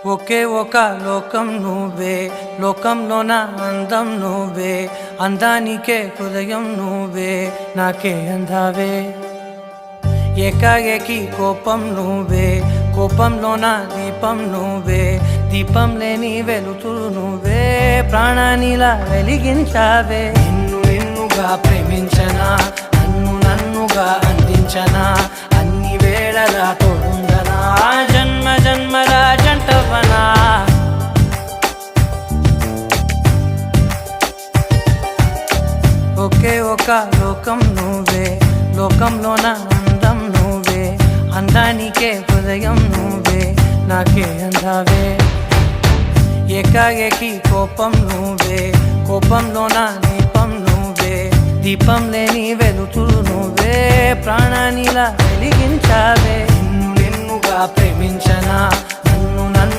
ఒకే ఒక లోకం నువ్వే, లోకంలోన అందం నువ్వే, అందానికే హృదయం నువ్వే, నాకే అందావే. ఏకాఏకి కోపం నువ్వే, కోపంలోన దీపం నువ్వే, దీపం లేని వెలుతురు నువ్వే, ప్రాణానిలా వెలిగించావే. నిన్నుగా ప్రేమించనా, నన్నుగా అందించనా, అన్ని వేళలా తోడుండనా, జన్మ జన్మల జంటవనా. ఒకే ఒక లోకం నువ్వే, లోకంలోన అందం నువ్వే, అందానికే హృదయం నువ్వే, నాకే అందావే. ఏకాఏకి కోపం నువ్వే, కోపంలోన దీపం నువ్వే, దీపం లేని వెలుతురు నువ్వే, ప్రాణానిలా వెలిగించావే. నిన్నుగా ప్రేమించనా,